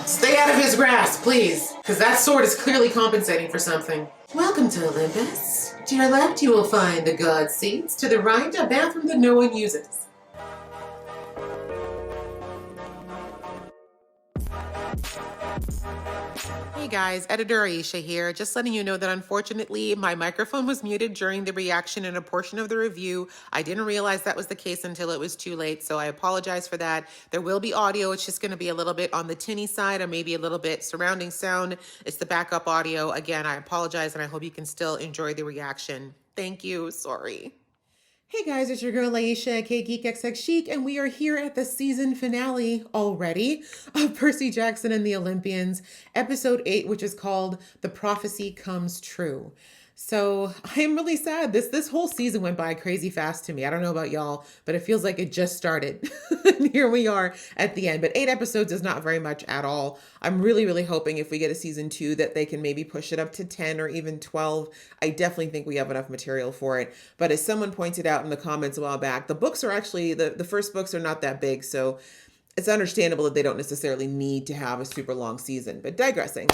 Stay out of his grasp, please, because that sword is clearly compensating for something. Welcome to Olympus. To your left, you will find the god seats. To the right, a bathroom that no one uses. Hey guys, Editor Aisha here. Just letting you know that unfortunately my microphone was muted during the reaction and a portion of the review. I didn't realize that was the case until it was too late, so I apologize for that. There will be audio. It's just going to be a little bit on the tinny side or maybe a little bit surrounding sound. It's the backup audio. Again, I apologize and I hope you can still enjoy the reaction. Thank you. Sorry. Hey guys, it's your girl Aisha, aka Geek XX Chic, and we are here at the season finale already of Percy Jackson and the Olympians, episode 8, which is called The Prophecy Comes True. So I'm really sad. This whole season went by crazy fast to me. I don't know about y'all, but it feels like it just started. And here we are at the end. But 8 episodes is not very much at all. I'm really hoping if we get a season 2 that they can maybe push it up to 10 or even 12. I definitely think we have enough material for it. But as someone pointed out in the comments a while back, the books are actually, the first books are not that big. So it's understandable that they don't necessarily need to have a super long season. But digressing.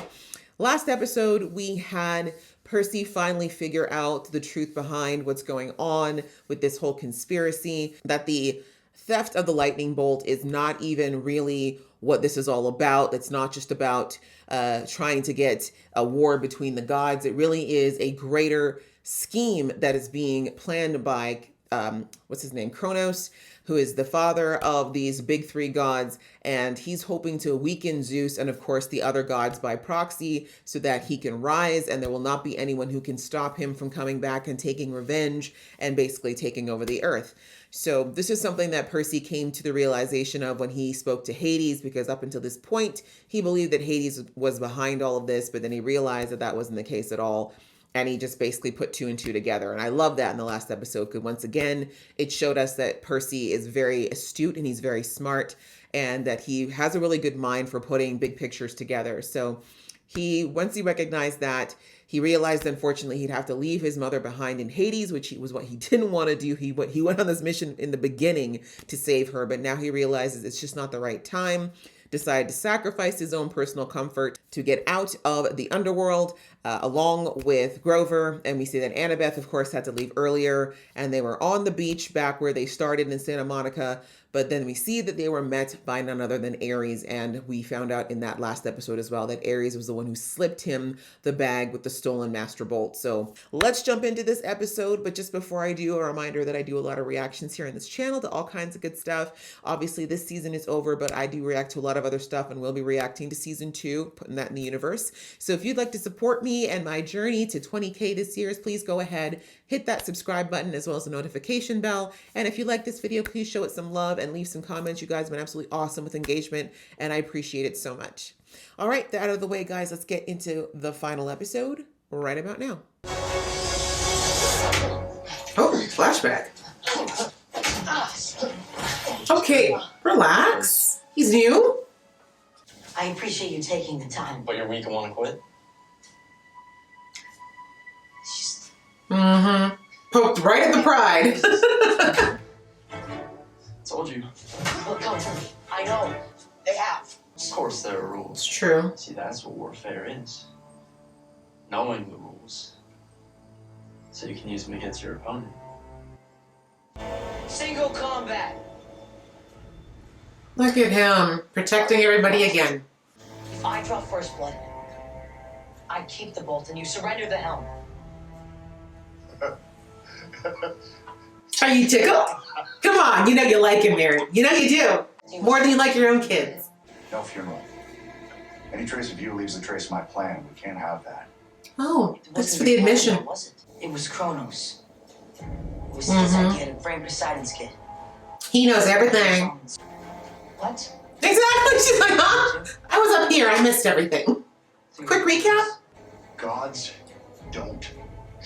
Last episode, we had Percy finally figure out the truth behind what's going on with this whole conspiracy, that the theft of the lightning bolt is not even really what this is all about. It's not just about trying to get a war between the gods. It really is a greater scheme that is being planned by, what's his name, Kronos, who is the father of these big 3 gods, and he's hoping to weaken Zeus and of course the other gods by proxy so that he can rise and there will not be anyone who can stop him from coming back and taking revenge and basically taking over the earth. So this is something that Percy came to the realization of when he spoke to Hades, because up until this point, he believed that Hades was behind all of this, but then he realized that that wasn't the case at all. And he just basically put 2 and 2 together. And I love that in the last episode, because once again, it showed us that Percy is very astute and he's very smart and that he has a really good mind for putting big pictures together. So once he recognized that, he realized, unfortunately, he'd have to leave his mother behind in Hades, which was what he didn't want to do. He went on this mission in the beginning to save her, but now he realizes it's just not the right time. Decided to sacrifice his own personal comfort to get out of the underworld along with Grover. And we see that Annabeth, of course, had to leave earlier, and they were on the beach back where they started in Santa Monica. But then we see that they were met by none other than Ares. And we found out in that last episode as well that Ares was the one who slipped him the bag with the stolen Master Bolt. So let's jump into this episode. But just before I do, a reminder that I do a lot of reactions here on this channel to all kinds of good stuff. Obviously, this season is over, but I do react to a lot of other stuff and we'll be reacting to season 2, putting that in the universe. So if you'd like to support me and my journey to 20K this year, please go ahead, hit that subscribe button as well as the notification bell. And if you like this video, please show it some love and leave some comments. You guys have been absolutely awesome with engagement and I appreciate it so much. All right, that out of the way, guys, let's get into the final episode right about now. Oh, flashback. Okay, relax. He's new. I appreciate you taking the time. But you're weak and want to quit? It's just... Poked right at the pride. Told you. Look, come to me. I know. They have. Of course there are rules. It's true. See, that's what warfare is. Knowing the rules. So you can use them against your opponent. Single combat. Look at him, protecting everybody again. If I draw first blood, I keep the bolt and you surrender the helm. Are you tickled? Come on, you know you like him, Mary. You know you do. More than you like your own kids. No funeral. Any trace of you leaves a trace of my plan. We can't have that. Oh, that's for the admission. It wasn't. It was Kronos. It was his idea to frame Poseidon's kid. He knows everything. What? Exactly. She's like, huh? I was up here. I missed everything. Quick recap. Gods don't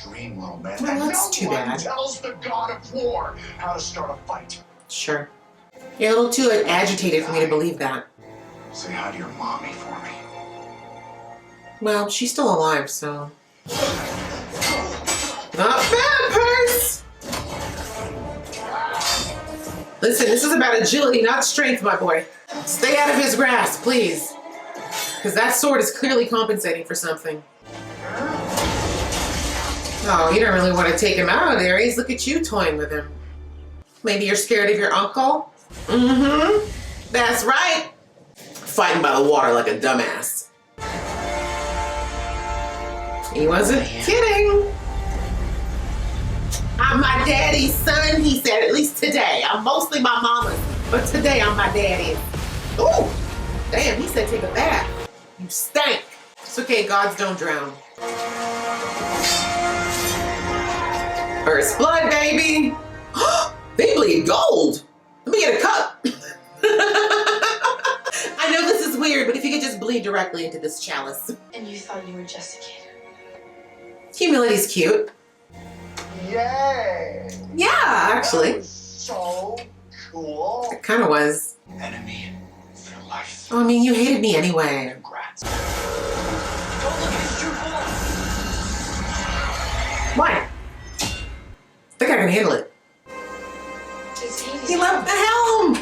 dream, little man. Well, And that's no too one bad. tells the god of war how to start a fight. Sure. You're a little too agitated for me to believe that. Say hi to your mommy for me. Well, she's still alive, so. Not bad, Percy! Listen, this is about agility, not strength, my boy. Stay out of his grasp, please. because that sword is clearly compensating for something. Oh, you don't really want to take him out, Aries. Look at you toying with him. Maybe you're scared of your uncle? Mm-hmm. That's right. Fighting by the water like a dumbass. He wasn't kidding. I'm my daddy's son, he said, at least today. I'm mostly my mama's, but today I'm my daddy's. Ooh, damn, he said take a bath. You stank. It's okay, gods don't drown. First blood, baby. They bleed gold. Let me get a cup. I know this is weird, but if you could just bleed directly into this chalice. And you thought you were just a kid. Humility's cute. Yay! Yeah, actually. That was so cool. It kind of was. Enemy for life. Oh, I mean, you hated me anyway. Congrats. Don't look at his true form. Why? I think I can handle it. He left the helm!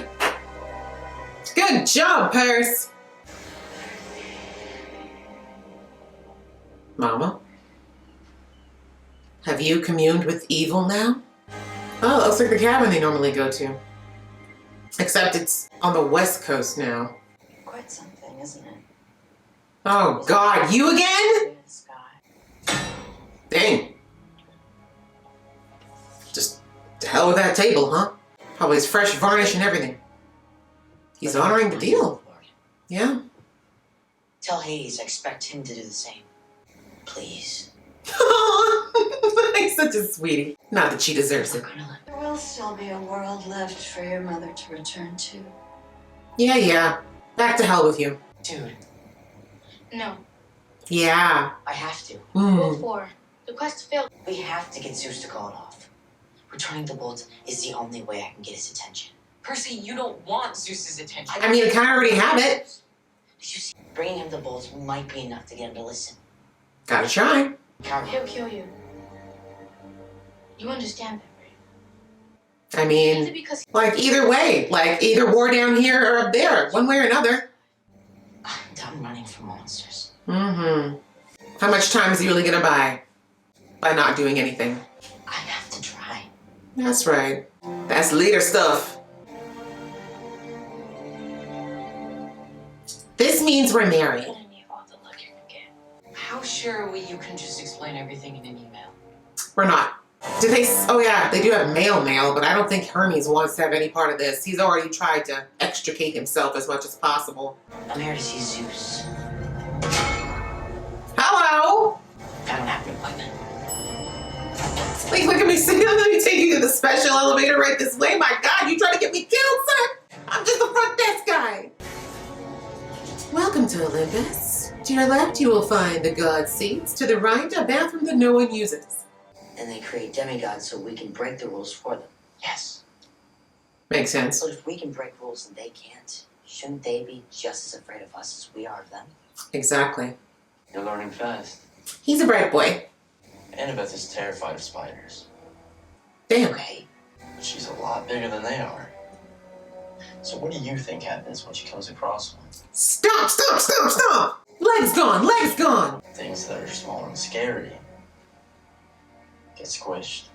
Good job, Percy. Mama? Have you communed with evil now? Oh, it looks like the cabin they normally go to. Except it's on the west coast now. Quite something, isn't it? Oh God, you again? In the sky. Dang. Just to hell with that table, huh? Probably his fresh varnish and everything. He's honoring the deal. Yeah. Tell Hades I expect him to do the same. Please. He's such a sweetie. Not that she deserves it. There will still be a world left for your mother to return to. Yeah. Back to hell with you. Dude. No, Yeah. I have to. Mm. For the quest failed. We have to get Zeus to call it off. Returning the bolt is the only way I can get his attention. Percy, you don't want Zeus's attention. I mean, I kind of already have it. Did you see? Bringing him the bolt might be enough to get him to listen. Gotta try. He'll kill you. You understand that, right? I Is mean, it because like either way. Like either war down here or up there. One way or another. I'm done running from monsters. Mm-hmm. How much time is he really gonna buy? By not doing anything. I have to try. That's right. That's leader stuff. This means we're married. enemy of all the luck you can get? How sure are we you can just explain everything in an email? We're not. Do they? Oh yeah, they do have mail, but I don't think Hermes wants to have any part of this. He's already tried to extricate himself as much as possible. I'm here to see Zeus. Hello? I don't have an appointment. Like, look at me sitting. Let me take you to the special elevator right this way. My God, you trying to get me killed, sir? I'm just the front desk guy. Welcome to Olympus. To your left, you will find the god seats. To the right, a bathroom that no one uses. And they create demigods so we can break the rules for them. Yes. Makes sense. But if we can break rules and they can't, shouldn't they be just as afraid of us as we are of them? Exactly. You're learning fast. He's a bright boy. Annabeth is terrified of spiders, Damn. Okay. but she's a lot bigger than they are. So what do you think happens when she comes across one? Stop! Legs gone. Things that are small and scary get squished.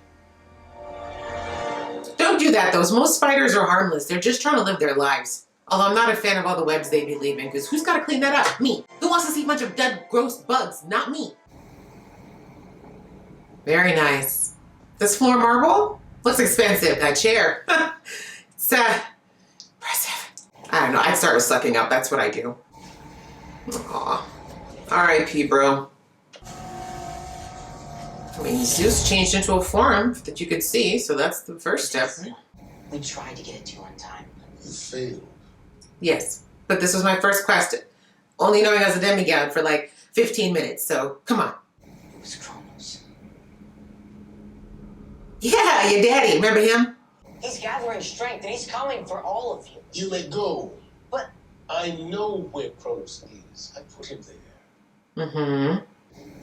Don't do that, though. Most spiders are harmless. They're just trying to live their lives. Although I'm not a fan of all the webs they be leaving, because who's got to clean that up? Me. Who wants to see a bunch of dead, gross bugs? Not me. Very nice. This floor marble? Looks expensive. That chair. It's, impressive. I don't know. I'd start with sucking up. That's what I do. Aw. R.I.P., bro. I mean, Zeus changed into a form that you could see, so that's the first step. We tried to get it to you on time. You failed. Yes, but this was my first quest. Only knowing I was a demigod for like 15 minutes, so come on. It was Kronos. Yeah, your daddy, remember him? He's gathering strength and he's coming for all of you. You let go. But I know where Kronos is. I put him there. Mm-hmm.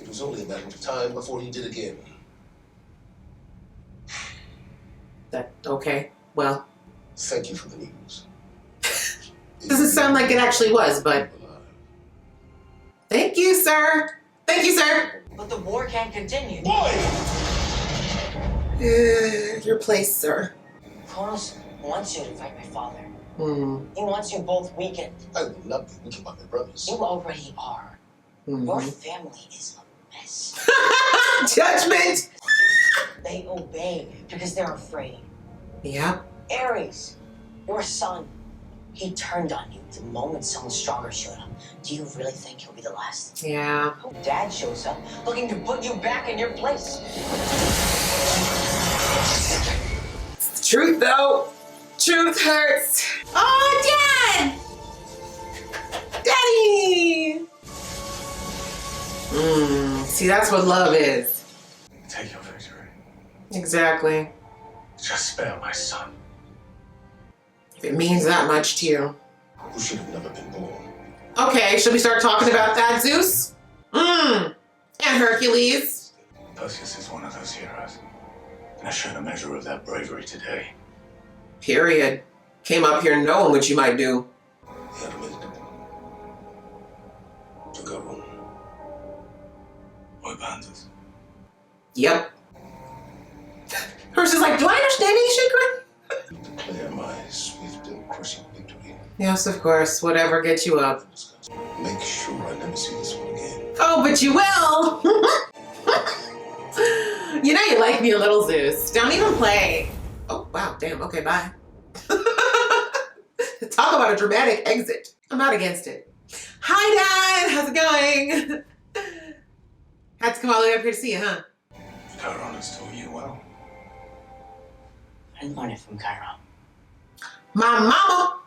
It was only a matter of time before he did again. That, okay, well, Thank you for the news. doesn't sound like it actually was, but sir. Thank you, sir. But the war can't continue. Boy! Your place, sir. Kronos wants you to fight my father. Hmm. He wants you both weakened. I would love to think about my brothers. You already are. Mhm. Your family is a mess. Judgment. They obey because they're afraid. Yeah. Ares, your son, he turned on you the moment someone stronger showed up. Do you really think he'll be the last? Yeah. Dad shows up looking to put you back in your place. Truth, though. Truth hurts. Oh, Dad! Daddy! See, that's what love is. Take your victory. Exactly. Just spare my son. If it means that much to you. Who should have never been born. Okay, should we start talking about that, Zeus? And Hercules. Perseus is one of those heroes. And I showed a measure of that bravery today. Period. Came up here knowing what you might do. He had a minute to go home. What bandits? Yep. Hers is like, do I understand any shit, Greg? Declare my swift and crushing victory. Yes, of course. Whatever gets you up. Make sure I never see this one again. Oh, but you will! You know you like me a little, Zeus. Don't even play. Oh, wow. Damn. Okay, bye. Talk about a dramatic exit. I'm not against it. Hi, Dad. How's it going? Had to come all the way up here to see you, huh? Chiron has taught you well. I learned it from Chiron. My mama.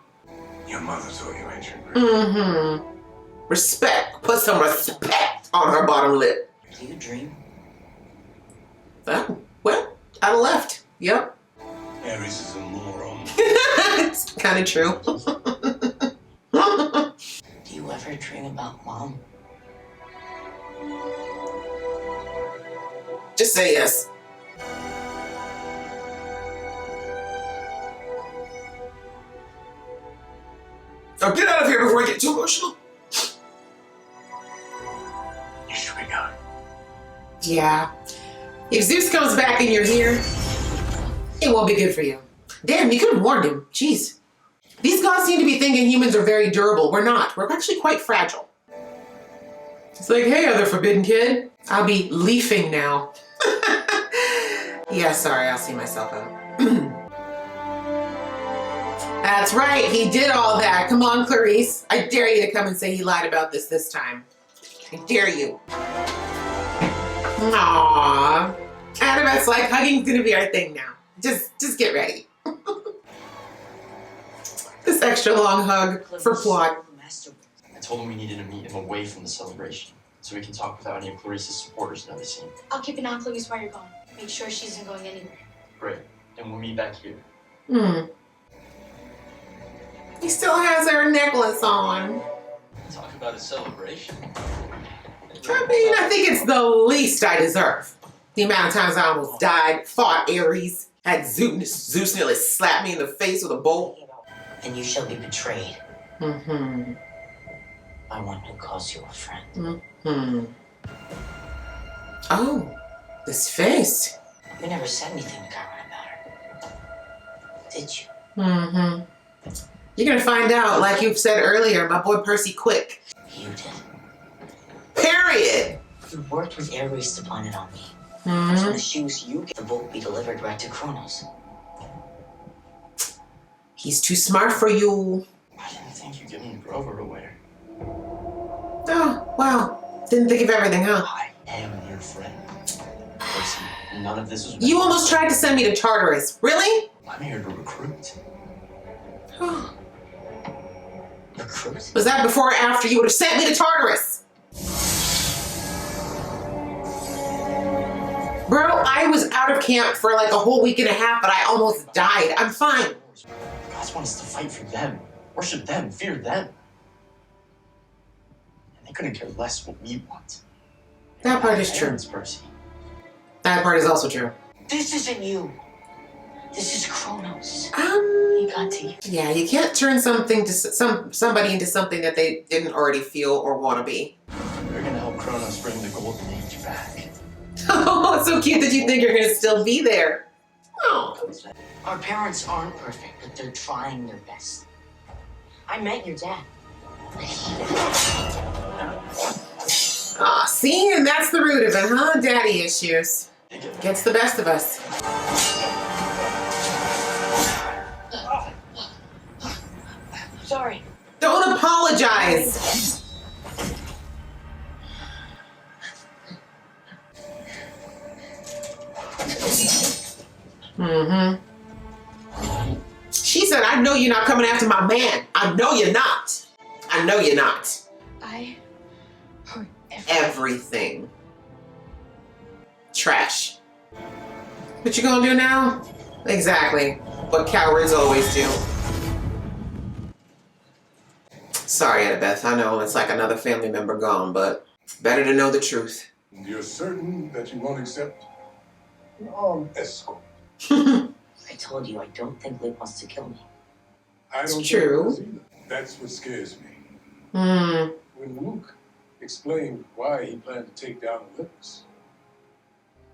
Your mother taught you ancient Greek. Mm-hmm. Respect. Put some respect on her bottom lip. Do you dream? Oh, well, I left. Yep. Ares is a moron. It's kind of true. Do you ever dream about Mom? Just say yes. Oh, get out of here before I get too emotional. You should be going. Yeah. If Zeus comes back and you're here, it won't be good for you. Damn, you could have warned him. Jeez. These gods seem to be thinking humans are very durable. We're not. We're actually quite fragile. It's like, hey, other forbidden kid. I'll be leafing now. Yeah, sorry, I'll see myself out. That's right, he did all that. Come on, Clarice. I dare you to come and say he lied about this time. I dare you. Aww. Annabeth's like, hugging's gonna be our thing now. Just get ready. This extra long hug for plot. I told him we needed to meet him away from the celebration, so we can talk without any of Clarice's supporters noticing. I'll keep an eye on Chloe's while you're gone. Make sure she isn't going anywhere. Great, and we'll meet back here. He still has her necklace on. Talk about a celebration. I mean, I think it's the least I deserve. The amount of times I almost died, fought Ares, had Zeus nearly slapped me in the face with a bowl. And you shall be betrayed Mm-hmm. by one who calls you a friend. Mm-hmm. Oh, this face. You never said anything to Chiron about her. Did you? Mm-hmm. You're gonna find out, like you've said earlier, my boy Percy quick. You did. Period. You worked with Ares to plan it on me. Mm-hmm. So the shoes you get, the boat be delivered right to Kronos. He's too smart for you. I didn't think you'd give him Grover to wear. Oh, wow. Didn't think of everything, huh? I am your friend. Percy, none of this was... You almost tried to send me to Tartarus. Really? I'm here to recruit. Recruit? Was that before or after you would have sent me to Tartarus? Bro, I was out of camp for like a whole week and a half, but I almost died. I'm fine. God wants us to fight for them, worship them, fear them. And they couldn't care less what we want. That part is true. It's Percy. That part is also true. This isn't you. This is Kronos. He got to you. Yeah, you can't turn something to somebody into something that they didn't already feel or want to be. You're gonna help we'll get you back. Oh, it's so cute that you think you're going to still be there. Oh. Our parents aren't perfect, but they're trying their best. I met your dad. Ah, see? And that's the root of it, huh? Daddy issues. Gets the best of us. Sorry. Don't apologize. She said, I know you're not coming after my man. I know you're not. I know you're not. I heard Everything. Trash. What you gonna do now? Exactly. What cowards always do. Sorry, Annabeth. I know it's like another family member gone, but better to know the truth. You're certain that you won't accept an armed escort? I told you I don't think Luke wants to kill me. I don't true. think it is either. That's what scares me. Hmm. When Luke explained why he planned to take down Olympus,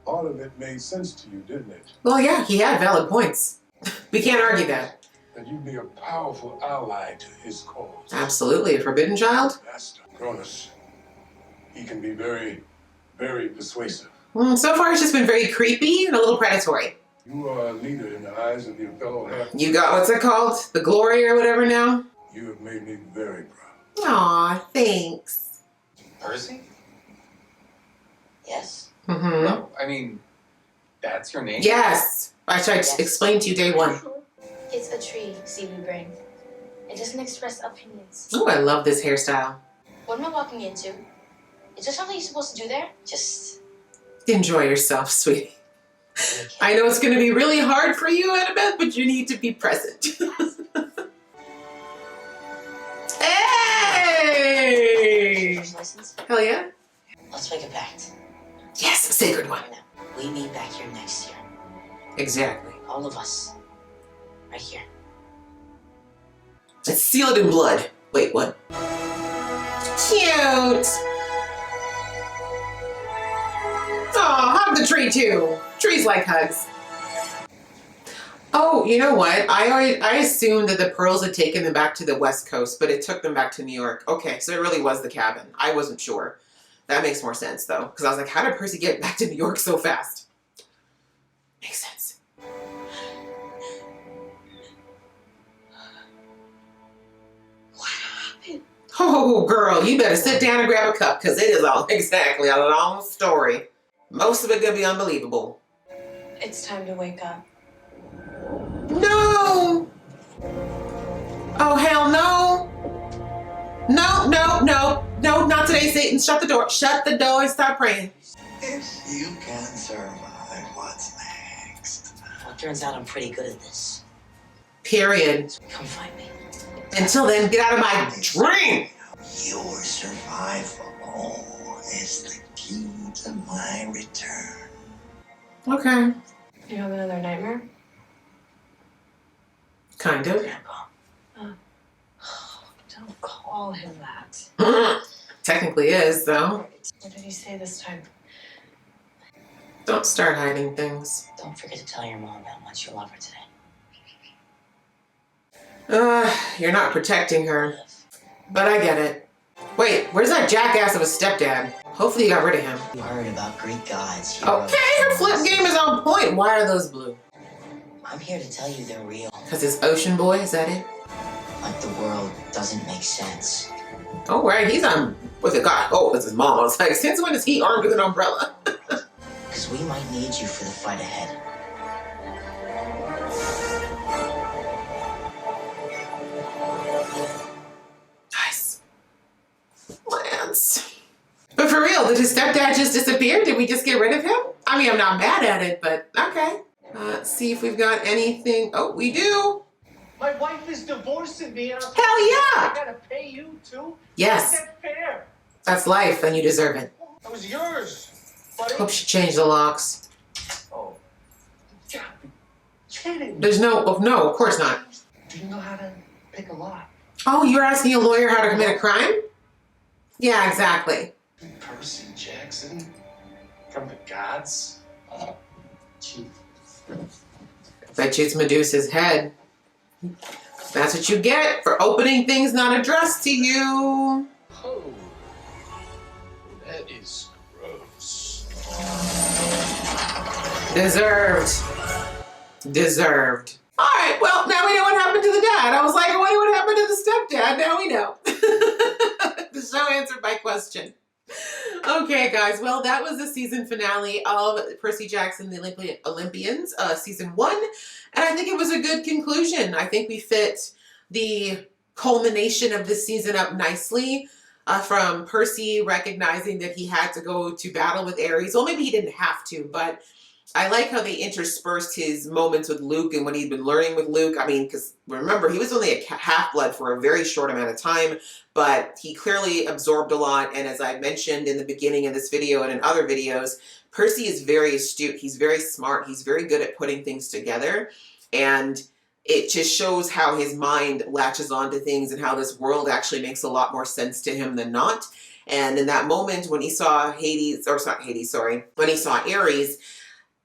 part of it made sense to you, didn't it? Well, yeah, he had valid points. We can't argue that. That you'd be a powerful ally to his cause. Absolutely. A forbidden child? Master Cronus, he can be very, very persuasive. So far, it's just been very creepy and a little predatory. You are a leader in the eyes of your fellow half. You got, what's it called? The glory or whatever now? You have made me very proud. Aw, thanks. Percy? Yes. Mm-hmm. No, I mean, that's your name? Yes. I tried to explain to you day one. It's a tree seed we bring. It doesn't express opinions. Oh, I love this hairstyle. What am I walking into? Is there something you're supposed to do there? Just Enjoy yourself, sweetie. I know it's going to be really hard for you, Annabeth, but you need to be present. Hey! First license. Hell yeah. Let's make a pact. Yes, a sacred one. Now, we meet back here next year. Exactly. All of us. Right here. Let's seal it in blood. Wait, what? Cute. Oh, hug the tree too. Trees like hugs. Oh, you know what? I assumed that the pearls had taken them back to the West Coast, but it took them back to New York. Okay, so it really was the cabin. I wasn't sure. That makes more sense though, because I was like, how did Percy get back to New York so fast? Makes sense. What happened? Oh, girl, you better sit down and grab a cup, because it is all exactly a long story. Most of it gonna be unbelievable. It's time to wake up. No! Oh, hell no! No, no, no, no, not today, Satan. Shut the door. Shut the door and stop praying. If you can survive, what's next? Well, it turns out I'm pretty good at this. Period. Come find me. Until then, get out of my dream! Your survival is the key to my return. Okay. You have another nightmare? Kind of. Grandpa. Don't call him that. Technically is, though. What did he say this time? Don't start hiding things. Don't forget to tell your mom how much you love her today. You're not protecting her. But I get it. Wait, where's that jackass of a stepdad? Hopefully you got rid of him. You heard about Greek gods, heroes. Okay, her flip game is on point. Why are those blue? I'm here to tell you they're real. Because it's Ocean Boy, is that it? Like the world doesn't make sense. Oh, right, he's on, what's it got? Oh, it's his mom. I was like, since when is he armed with an umbrella? Because we might need you for the fight ahead. Nice. Lance. But for real, did his stepdad just disappear? Did we just get rid of him? I mean, I'm not mad at it, but okay. Let's see if we've got anything. Oh, we do. My wife is divorcing me, and Hell yeah! I gotta pay you too? Yes, Is that fair? that's life, and you deserve it. That was yours, buddy. Hope she changed the locks. Oh, you gotta be kidding. There's no, oh, no, of course not. Do you know how to pick a lock? Oh, you're asking a lawyer how to commit a crime? Yeah, exactly. Percy Jackson? From the gods? Chief. Bet you it's Medusa's head. That's what you get for opening things not addressed to you. Oh, that is gross. Deserved. Deserved. All right, well, now we know what happened to the dad. I was like, I wonder what happened to the stepdad. Now we know. The show answered my question. Okay, guys. Well, that was the season finale of Percy Jackson, the Olympians, season 1. And I think it was a good conclusion. I think we fit the culmination of this season up nicely. From Percy recognizing that he had to go to battle with Ares. Well, maybe he didn't have to, but I like how they interspersed his moments with Luke and what he'd been learning with Luke. I mean, because remember, he was only a half-blood for a very short amount of time, but he clearly absorbed a lot. And as I mentioned in the beginning of this video and in other videos, Percy is very astute. He's very smart. He's very good at putting things together. And it just shows how his mind latches onto things and how this world actually makes a lot more sense to him than not. And in that moment when he saw when he saw Ares,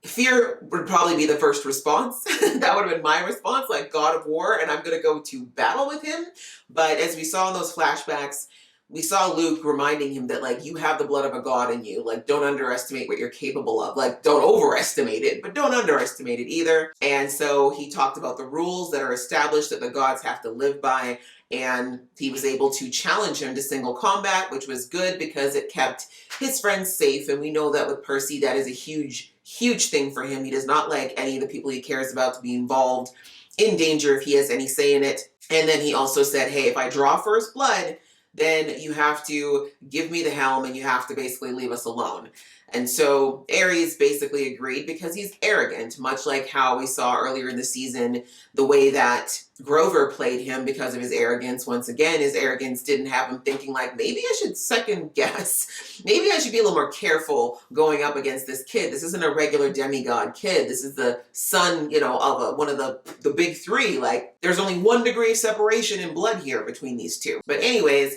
fear would probably be the first response. That would have been my response, like God of War, and I'm going to go to battle with him. But as we saw in those flashbacks, we saw Luke reminding him that, like, you have the blood of a god in you. Like, don't underestimate what you're capable of. Like, don't overestimate it, but don't underestimate it either. And so he talked about the rules that are established that the gods have to live by. And he was able to challenge him to single combat, which was good because it kept his friends safe. And we know that with Percy, that is a huge, huge thing for him. He does not like any of the people he cares about to be involved in danger if he has any say in it. And then he also said, hey, if I draw first blood, then you have to give me the helm and you have to basically leave us alone. And so Ares basically agreed because he's arrogant, much like how we saw earlier in the season, the way that Grover played him because of his arrogance. Once again, his arrogance didn't have him thinking like, maybe I should second guess. Maybe I should be a little more careful going up against this kid. This isn't a regular demigod kid. This is the son, of one of the big three. Like, there's only 1 degree of separation in blood here between these two. But anyways,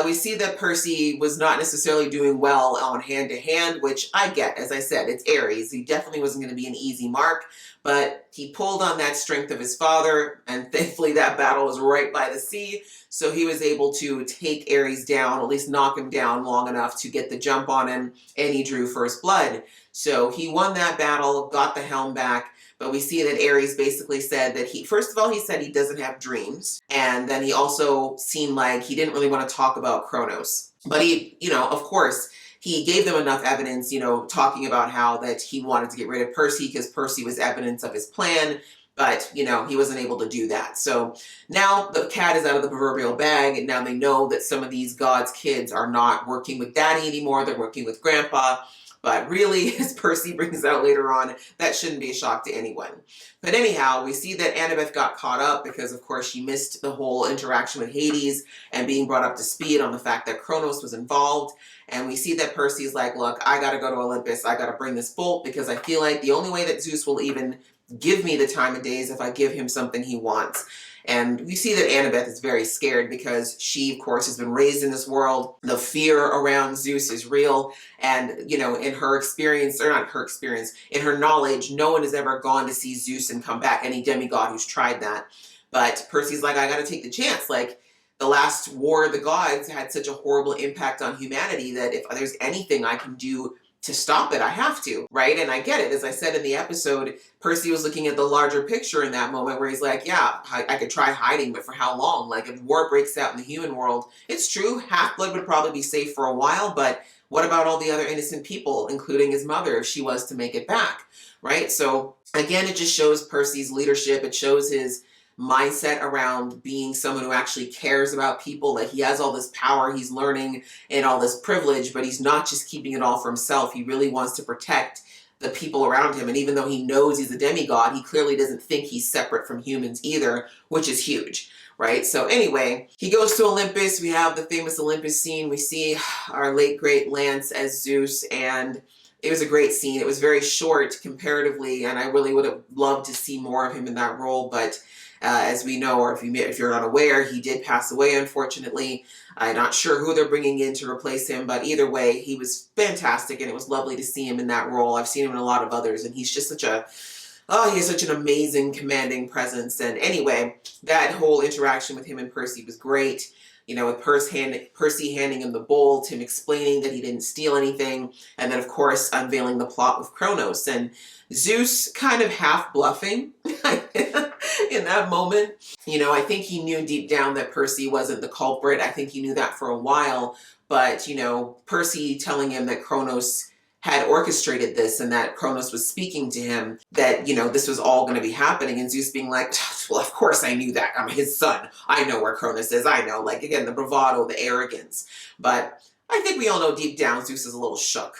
we see that Percy was not necessarily doing well on hand-to-hand, which I get. As I said, it's Ares. He definitely wasn't going to be an easy mark, but he pulled on that strength of his father, and thankfully that battle was right by the sea, so he was able to take Ares down, at least knock him down long enough to get the jump on him, and he drew first blood. So he won that battle, got the helm back. But we see that Ares basically said that first of all, he said he doesn't have dreams. And then he also seemed like he didn't really want to talk about Kronos. But he, of course, he gave them enough evidence, talking about how that he wanted to get rid of Percy because Percy was evidence of his plan. But, he wasn't able to do that. So now the cat is out of the proverbial bag. And now they know that some of these gods' kids are not working with daddy anymore. They're working with grandpa. But really, as Percy brings out later on, that shouldn't be a shock to anyone. But anyhow, we see that Annabeth got caught up because, of course, she missed the whole interaction with Hades and being brought up to speed on the fact that Kronos was involved. And we see that Percy's like, look, I got to go to Olympus. I got to bring this bolt because I feel like the only way that Zeus will even give me the time of day is if I give him something he wants. And we see that Annabeth is very scared because she, of course, has been raised in this world. The fear around Zeus is real. And, in her experience, or not her experience, in her knowledge, no one has ever gone to see Zeus and come back, any demigod who's tried that. But Percy's like, I got to take the chance. Like, the last war of the gods had such a horrible impact on humanity that if there's anything I can do to stop it, I have to, right? And I get it. As I said in the episode, Percy was looking at the larger picture in that moment where he's like, yeah, I could try hiding, but for how long? Like, if war breaks out in the human world, it's true, Half-Blood would probably be safe for a while, but what about all the other innocent people, including his mother, if she was to make it back, right? So again, it just shows Percy's leadership. It shows his mindset around being someone who actually cares about people. Like, he has all this power he's learning and all this privilege, but he's not just keeping it all for himself. He really wants to protect the people around him. And even though he knows he's a demigod, he clearly doesn't think he's separate from humans either, which is huge, right? So anyway, he goes to Olympus. We have the famous Olympus scene. We see our late great Lance as Zeus, and it was a great scene. It was very short comparatively, and I really would have loved to see more of him in that role, but As we know, or if you're unaware, he did pass away, unfortunately. I'm not sure who they're bringing in to replace him, but either way, he was fantastic, and it was lovely to see him in that role. I've seen him in a lot of others, and he's just he has such an amazing, commanding presence. And anyway, that whole interaction with him and Percy was great. You know, with Percy handing him the bolt, him explaining that he didn't steal anything, and then, of course, unveiling the plot with Kronos. And Zeus kind of half bluffing in that moment. You know, I think he knew deep down that Percy wasn't the culprit. I think he knew that for a while. But, you know, Percy telling him that Kronos had orchestrated this and that Kronos was speaking to him, that, you know, this was all going to be happening. And Zeus being like, well, of course I knew that. I'm his son. I know where Kronos is. I know. Like, again, the bravado, the arrogance. But I think we all know deep down Zeus is a little shook,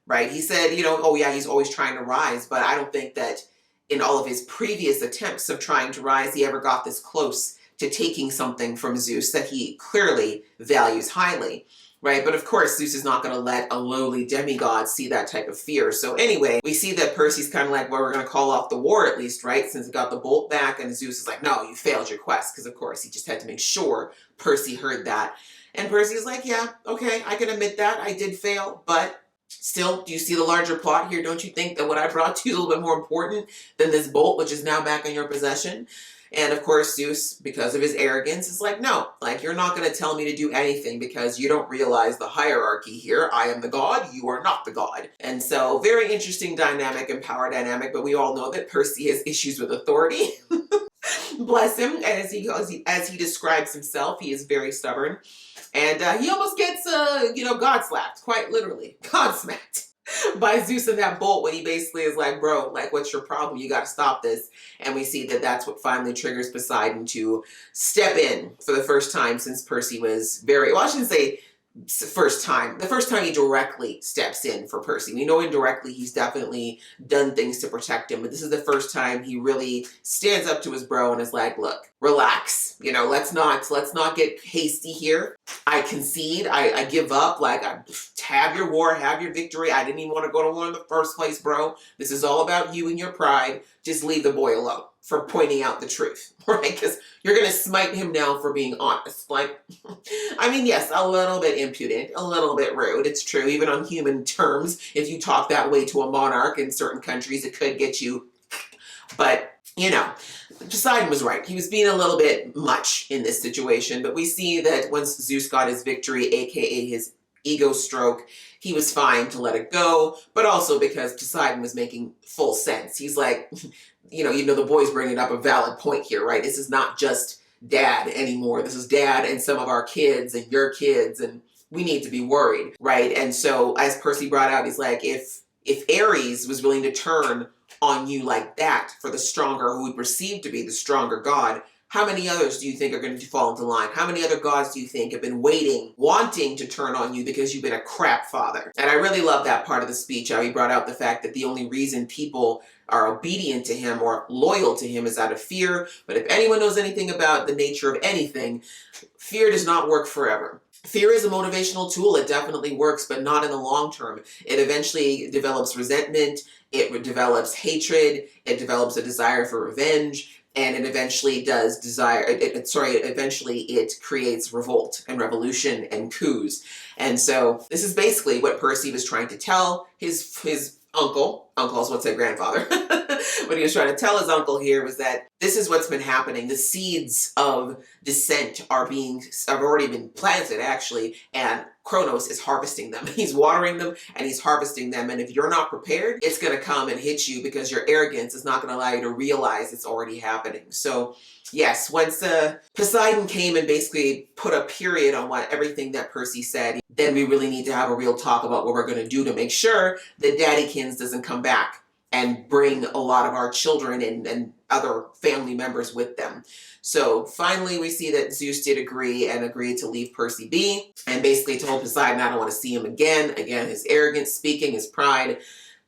right? He said, you know, oh yeah, he's always trying to rise. But I don't think that in all of his previous attempts of trying to rise, he ever got this close to taking something from Zeus that he clearly values highly. Right, but of course, Zeus is not going to let a lowly demigod see that type of fear. So anyway, we see that Percy's kind of like, well, we're going to call off the war at least, right? Since he got the bolt back, and Zeus is like, no, you failed your quest. Because of course, he just had to make sure Percy heard that. And Percy's like, yeah, okay, I can admit that. I did fail, but still, do you see the larger plot here? Don't you think that what I brought to you is a little bit more important than this bolt, which is now back in your possession? And of course, Zeus, because of his arrogance, is like, no, like, you're not going to tell me to do anything because you don't realize the hierarchy here. I am the god, you are not the god. And so, very interesting dynamic and power dynamic, but we all know that Percy has issues with authority. Bless him. And as he describes himself, he is very stubborn. And he almost gets, God slapped, quite literally. God smacked by Zeus in that bolt, when he basically is like, bro, like, what's your problem? You got to stop this. And we see that that's what finally triggers Poseidon to step in for the first time since Percy was I shouldn't say the first time he directly steps in for Percy. We know indirectly he's definitely done things to protect him, but this is the first time he really stands up to his bro and is like, look, relax, let's not get hasty here. I concede, I give up, like, have your war, have your victory. I didn't even want to go to war in the first place, bro. This is all about you and your pride. Just leave the boy alone for pointing out the truth, right? Because you're going to smite him down for being honest. Like, I mean, yes, a little bit impudent, a little bit rude. It's true, even on human terms. If you talk that way to a monarch in certain countries, it could get you. But, Poseidon was right. He was being a little bit much in this situation. But we see that once Zeus got his victory, aka his ego stroke, he was fine to let it go, but also because Poseidon was making full sense. He's like, even though the boy's bringing up a valid point here, right? This is not just dad anymore. This is dad and some of our kids and your kids, and we need to be worried, right? And so as Percy brought out, he's like, if Ares was willing to turn on you like that for the stronger, who we perceive to be the stronger god, how many others do you think are going to fall into line? How many other gods do you think have been waiting, wanting to turn on you because you've been a crap father? And I really love that part of the speech, how he brought out the fact that the only reason people are obedient to him or loyal to him is out of fear. But if anyone knows anything about the nature of anything, fear does not work forever. Fear is a motivational tool. It definitely works, but not in the long term. It eventually develops resentment. It develops hatred. It develops a desire for revenge. And it eventually it creates revolt and revolution and coups. And so this is basically what Percy was trying to tell his uncle also would say grandfather. What he was trying to tell his uncle here was that this is what's been happening. The seeds of dissent have already been planted, actually, and Kronos is harvesting them. He's watering them and he's harvesting them. And if you're not prepared, it's going to come and hit you because your arrogance is not going to allow you to realize it's already happening. So yes, once Poseidon came and basically put a period on everything that Percy said, then we really need to have a real talk about what we're going to do to make sure that Daddykins doesn't come back and bring a lot of our children and other family members with them. So finally, we see that Zeus did agreed to leave Percy be, and basically told Poseidon, I don't want to see him again. Again, his arrogance speaking, his pride.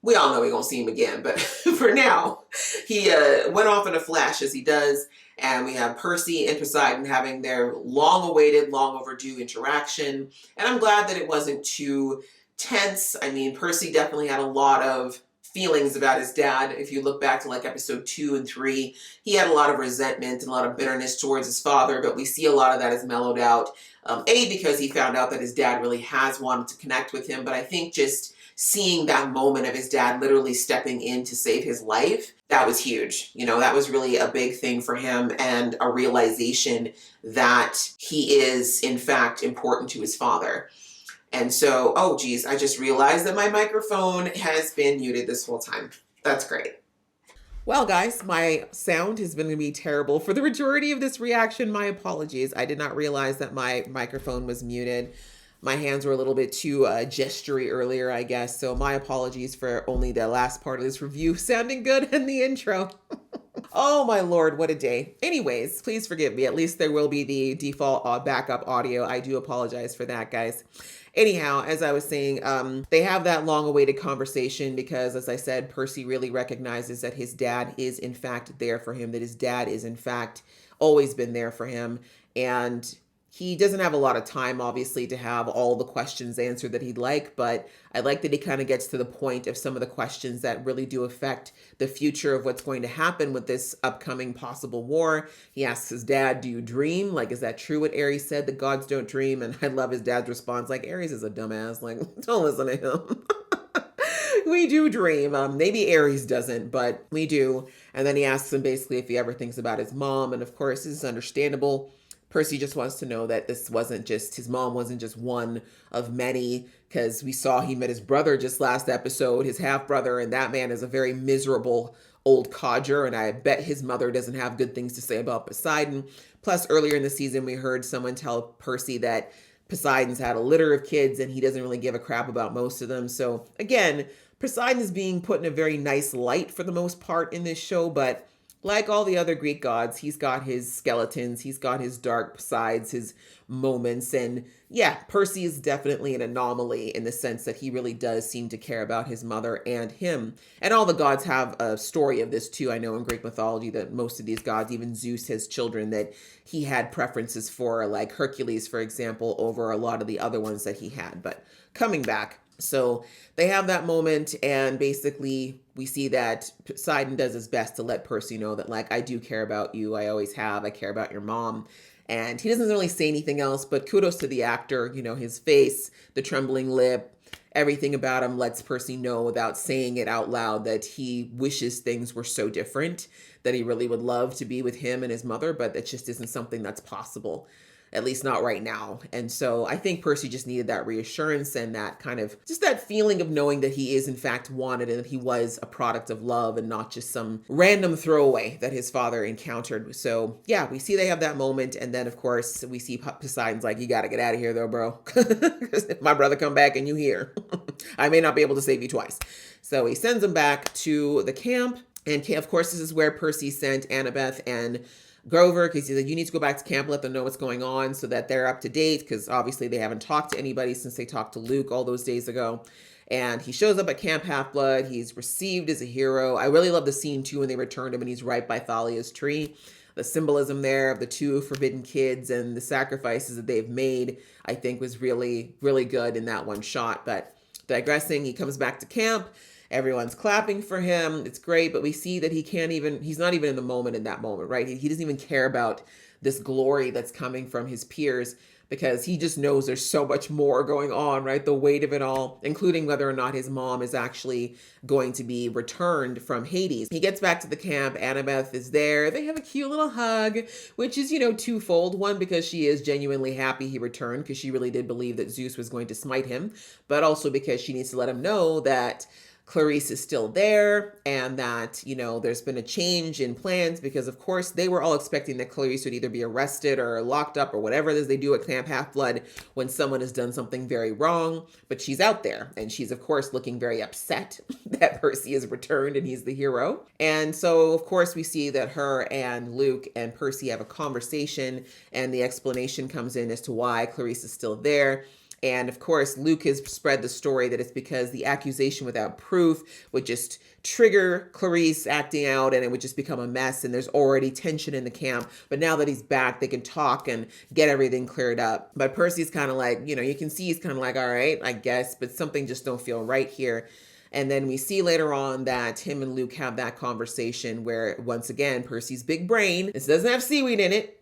We all know we're going to see him again, but for now, he went off in a flash, as he does, and we have Percy and Poseidon having their long-awaited, long-overdue interaction, and I'm glad that it wasn't too tense. I mean, Percy definitely had a lot of feelings about his dad. If you look back to like episode 2 and 3, he had a lot of resentment and a lot of bitterness towards his father, but we see a lot of that is mellowed out. Because he found out that his dad really has wanted to connect with him, but I think just seeing that moment of his dad literally stepping in to save his life, that was huge. You know, that was really a big thing for him, and a realization that he is in fact important to his father. And so, oh geez, I just realized that my microphone has been muted this whole time. That's great. Well, guys, my sound has been going to be terrible for the majority of this reaction. My apologies. I did not realize that my microphone was muted. My hands were a little bit too gestury earlier, I guess. So my apologies for only the last part of this review sounding good in the intro. Oh my Lord, what a day. Anyways, please forgive me. At least there will be the default backup audio. I do apologize for that, guys. Anyhow, as I was saying, they have that long-awaited conversation because, as I said, Percy really recognizes that his dad is in fact there for him, that his dad is in fact always been there for him. And he doesn't have a lot of time, obviously, to have all the questions answered that he'd like, but I like that he kind of gets to the point of some of the questions that really do affect the future of what's going to happen with this upcoming possible war. He asks his dad, do you dream? Like, is that true what Ares said, that gods don't dream? And I love his dad's response, like, Ares is a dumbass, like, don't listen to him. We do dream. Maybe Ares doesn't, but we do. And then he asks him basically if he ever thinks about his mom, and of course, this is understandable. Percy just wants to know that this wasn't just, his mom wasn't just one of many, because we saw he met his brother just last episode, his half-brother, and that man is a very miserable old codger, and I bet his mother doesn't have good things to say about Poseidon. Plus, earlier in the season, we heard someone tell Percy that Poseidon's had a litter of kids, and he doesn't really give a crap about most of them. So, again, Poseidon is being put in a very nice light for the most part in this show, but like all the other Greek gods, he's got his skeletons, he's got his dark sides, his moments, and yeah, Percy is definitely an anomaly in the sense that he really does seem to care about his mother and him. And all the gods have a story of this too. I know in Greek mythology that most of these gods, even Zeus has children that he had preferences for, like Hercules, for example, over a lot of the other ones that he had. But coming back, so they have that moment, and basically we see that Poseidon does his best to let Percy know that, like, I do care about you. I always have. I care about your mom. And he doesn't really say anything else, but kudos to the actor. You know, his face, the trembling lip, everything about him lets Percy know without saying it out loud that he wishes things were so different, that he really would love to be with him and his mother, but it just isn't something that's possible. At least not right now. And so I think Percy just needed that reassurance and that kind of, just that feeling of knowing that he is in fact wanted and that he was a product of love and not just some random throwaway that his father encountered. So yeah, we see they have that moment. And then of course we see Poseidon's like, you got to get out of here though, bro. Because if my brother come back and you here, I may not be able to save you twice. So he sends him back to the camp. And of course, this is where Percy sent Annabeth and Grover, because he said, you need to go back to camp, let them know what's going on so that they're up to date, because obviously they haven't talked to anybody since they talked to Luke all those days ago. And he shows up at Camp Half-Blood. He's received as a hero. I really love the scene too when they returned him and he's right by Thalia's tree. The symbolism there of the two forbidden kids and the sacrifices that they've made, I think was really, really good in that one shot. But digressing, he comes back to camp. Everyone's clapping for him. It's great, but we see that he's not even in the moment in that moment, right? He doesn't even care about this glory that's coming from his peers because he just knows there's so much more going on, right? The weight of it all, including whether or not his mom is actually going to be returned from Hades. He gets back to the camp. Annabeth is there. They have a cute little hug, which is, twofold. One, because she is genuinely happy he returned because she really did believe that Zeus was going to smite him, but also because she needs to let him know that Clarice is still there and that, there's been a change in plans because, of course, they were all expecting that Clarice would either be arrested or locked up or whatever it is they do at Camp Half-Blood when someone has done something very wrong. But she's out there and she's, of course, looking very upset that Percy has returned and he's the hero. And so, of course, we see that her and Luke and Percy have a conversation and the explanation comes in as to why Clarice is still there. And of course, Luke has spread the story that it's because the accusation without proof would just trigger Clarice acting out and it would just become a mess. And there's already tension in the camp. But now that he's back, they can talk and get everything cleared up. But Percy's kind of like, you can see he's kind of like, all right, I guess, but something just don't feel right here. And then we see later on that him and Luke have that conversation where, once again, Percy's big brain, this doesn't have seaweed in it,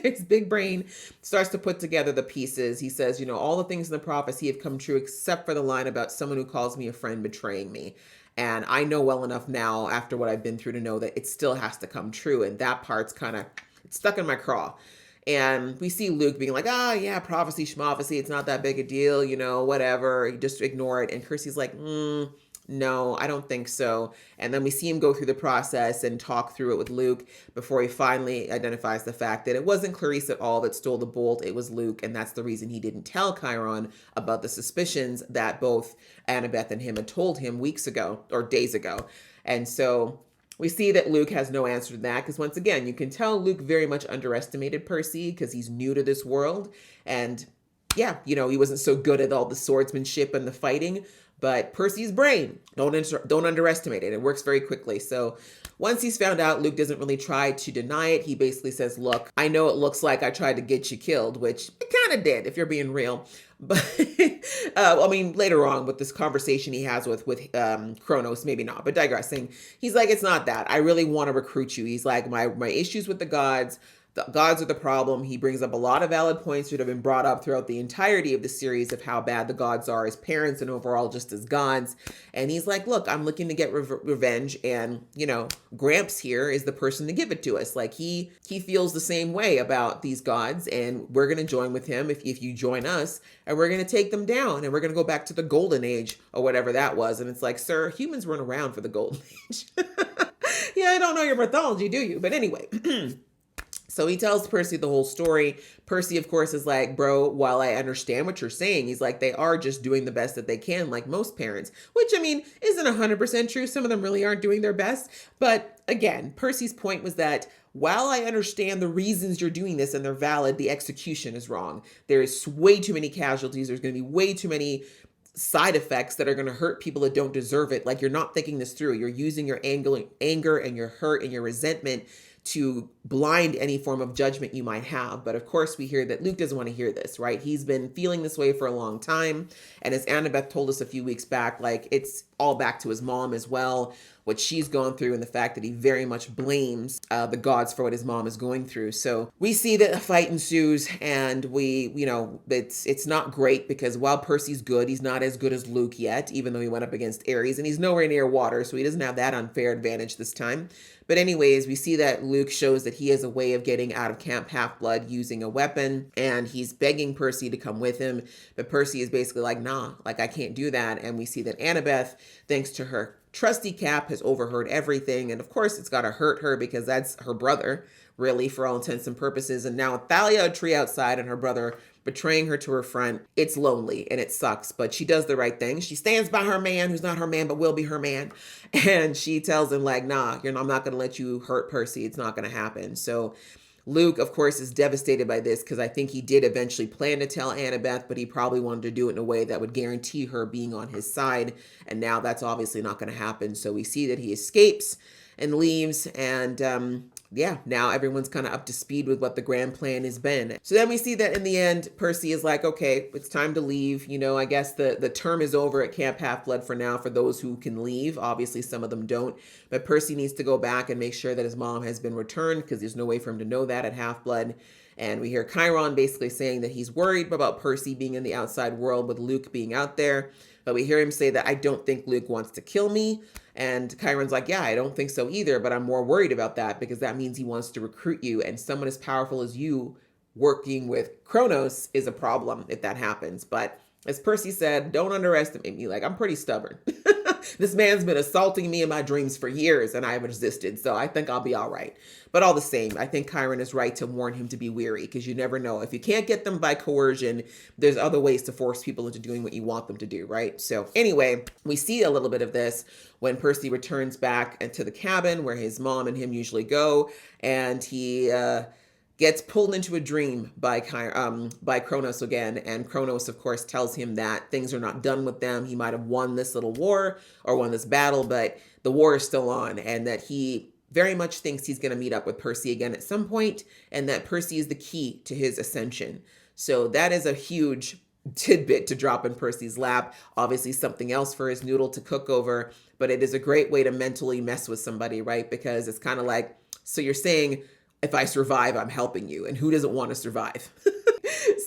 his big brain starts to put together the pieces. He says, you know, all the things in the prophecy have come true except for the line about someone who calls me a friend betraying me. And I know well enough now, after what I've been through, to know that it still has to come true. And that part's kind of, it's stuck in my craw. And we see Luke being like, ah, yeah, prophecy, schmophecy, it's not that big a deal, you know, whatever, you just ignore it. And Kirsty's like, no, I don't think so. And then we see him go through the process and talk through it with Luke before he finally identifies the fact that it wasn't Clarice at all that stole the bolt, it was Luke. And that's the reason he didn't tell Chiron about the suspicions that both Annabeth and him had told him weeks ago or days ago. And so we see that Luke has no answer to that because, once again, you can tell Luke very much underestimated Percy because he's new to this world. And yeah, you know, he wasn't so good at all the swordsmanship and the fighting, but Percy's brain, don't underestimate it. It works very quickly. So once he's found out, Luke doesn't really try to deny it. He basically says, look, I know it looks like I tried to get you killed, which it kind of did, if you're being real. But I mean, later on with this conversation he has with Kronos, maybe not, but digressing, he's like, it's not that. I really want to recruit you. He's like, my issues with the gods are the problem. He brings up a lot of valid points that have been brought up throughout the entirety of the series of how bad the gods are as parents and overall just as gods. And he's like, look, I'm looking to get revenge. And, you know, Gramps here is the person to give it to us. Like he feels the same way about these gods, and we're going to join with him if you join us, and we're going to take them down, and we're going to go back to the golden age or whatever that was. And it's like, sir, humans weren't around for the golden age. Yeah, I don't know your mythology, do you? But anyway, so he tells Percy the whole story. Percy, of course, is like, bro, while I understand what you're saying, he's like, they are just doing the best that they can, like most parents, which, I mean, isn't 100% true. Some of them really aren't doing their best. But again, Percy's point was that while I understand the reasons you're doing this and they're valid, the execution is wrong. There is way too many casualties. There's going to be way too many side effects that are going to hurt people that don't deserve it. Like, you're not thinking this through. You're using your anger and your hurt and your resentment to blind any form of judgment you might have. But of course, we hear that Luke doesn't want to hear this, right? He's been feeling this way for a long time. And as Annabeth told us a few weeks back, like, it's all back to his mom as well, what she's gone through, and the fact that he very much blames the gods for what his mom is going through. So we see that a fight ensues, and it's not great because while Percy's good, he's not as good as Luke yet, even though he went up against Ares, and he's nowhere near water, so he doesn't have that unfair advantage this time. But anyways, we see that Luke shows that he has a way of getting out of Camp Half-Blood using a weapon, and he's begging Percy to come with him. But Percy is basically like, nah, like, I can't do that. And we see that Annabeth, thanks to her trusty Cap, has overheard everything. And of course, it's got to hurt her because that's her brother, really, for all intents and purposes. And now Thalia, a tree outside, and her brother betraying her to her friend. It's lonely and it sucks, but she does the right thing. She stands by her man, who's not her man, but will be her man. And she tells him, like, nah, I'm not going to let you hurt Percy. It's not going to happen. So Luke, of course, is devastated by this because I think he did eventually plan to tell Annabeth, but he probably wanted to do it in a way that would guarantee her being on his side. And now that's obviously not going to happen. So we see that he escapes and leaves, and now everyone's kind of up to speed with what the grand plan has been. So then we see that in the end, Percy is like, okay, it's time to leave. You know, I guess the term is over at Camp Half-Blood for now for those who can leave. Obviously, some of them don't. But Percy needs to go back and make sure that his mom has been returned because there's no way for him to know that at Half-Blood. And we hear Chiron basically saying that he's worried about Percy being in the outside world with Luke being out there. But we hear him say that I don't think Luke wants to kill me. And Chiron's like, yeah, I don't think so either, but I'm more worried about that because that means he wants to recruit you. And someone as powerful as you working with Kronos is a problem if that happens. But as Percy said, don't underestimate me. Like, I'm pretty stubborn. This man's been assaulting me in my dreams for years and I've resisted. So I think I'll be all right. But all the same, I think Chiron is right to warn him to be wary because you never know. If you can't get them by coercion, there's other ways to force people into doing what you want them to do, right? So anyway, we see a little bit of this when Percy returns back into the cabin where his mom and him usually go, and he gets pulled into a dream by Kronos again. And Kronos, of course, tells him that things are not done with them. He might have won this little war or won this battle, but the war is still on, and that he very much thinks he's going to meet up with Percy again at some point, and that Percy is the key to his ascension. So that is a huge tidbit to drop in Percy's lap. Obviously something else for his noodle to cook over, but it is a great way to mentally mess with somebody, right? Because it's kind of like, so you're saying, if I survive, I'm helping you. And who doesn't want to survive?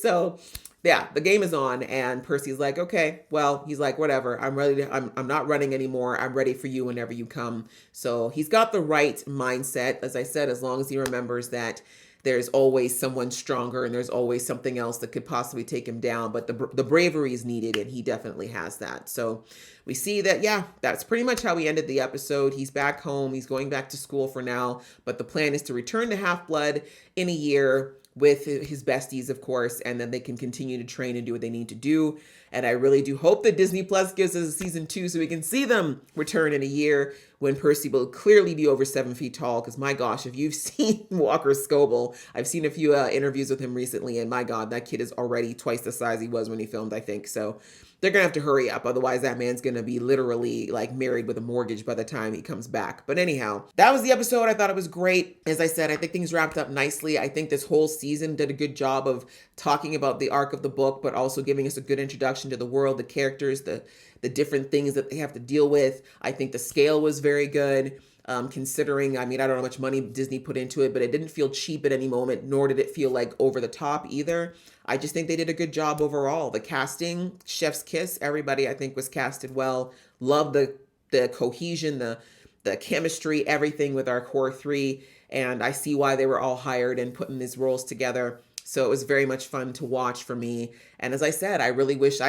So yeah, the game is on, and Percy's like, okay, well, he's like, whatever, I'm ready to, I'm not running anymore. I'm ready for you whenever you come. So he's got the right mindset, as I said, as long as he remembers that there's always someone stronger and there's always something else that could possibly take him down. But the bravery is needed, and he definitely has that. So we see that, yeah, that's pretty much how we ended the episode. He's back home. He's going back to school for now. But the plan is to return to Half-Blood in a year with his besties, of course, and then they can continue to train and do what they need to do. And I really do hope that Disney Plus gives us a season 2 so we can see them return in a year when Percy will clearly be over 7 feet tall. Because my gosh, if you've seen Walker Scoble, I've seen a few interviews with him recently, and my God, that kid is already twice the size he was when he filmed, I think. So they're going to have to hurry up. Otherwise, that man's going to be literally like married with a mortgage by the time he comes back. But anyhow, that was the episode. I thought it was great. As I said, I think things wrapped up nicely. I think this whole season did a good job of talking about the arc of the book, but also giving us a good introduction to the world, the characters, the different things that they have to deal with. I think the scale was very good. Considering, I mean, I don't know how much money Disney put into it, but it didn't feel cheap at any moment, nor did it feel like over the top either. I just think they did a good job overall. The casting, chef's kiss, everybody I think was casted well. Love the cohesion, the chemistry, everything with our core 3. And I see why they were all hired and putting these roles together. So it was very much fun to watch for me. And as I said, I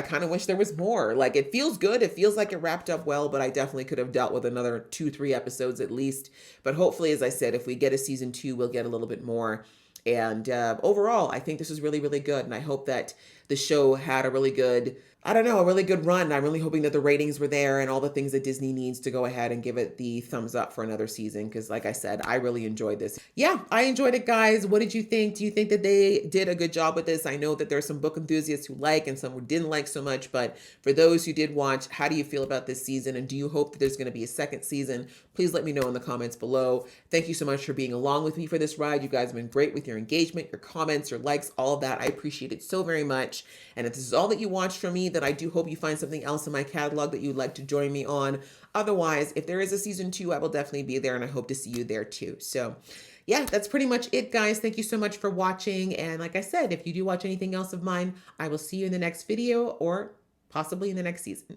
kind of wish there was more. Like, it feels good. It feels like it wrapped up well, but I definitely could have dealt with another 2-3 episodes at least. But hopefully, as I said, if we get a season 2, we'll get a little bit more. And overall, I think this was really, really good. And I hope that the show had a really good, a really good run. I'm really hoping that the ratings were there and all the things that Disney needs to go ahead and give it the thumbs up for another season. Because like I said, I really enjoyed this. Yeah, I enjoyed it, guys. What did you think? Do you think that they did a good job with this? I know that there's some book enthusiasts who like and some who didn't like so much. But for those who did watch, how do you feel about this season? And do you hope that there's going to be a second season? Please let me know in the comments below. Thank you so much for being along with me for this ride. You guys have been great with your engagement, your comments, your likes, all of that. I appreciate it so very much. And if this is all that you watched from me, then I do hope you find something else in my catalog that you'd like to join me on. Otherwise, if there is a season 2, I will definitely be there, and I hope to see you there too. So yeah, that's pretty much it, guys. Thank you so much for watching. And like I said, if you do watch anything else of mine, I will see you in the next video or possibly in the next season.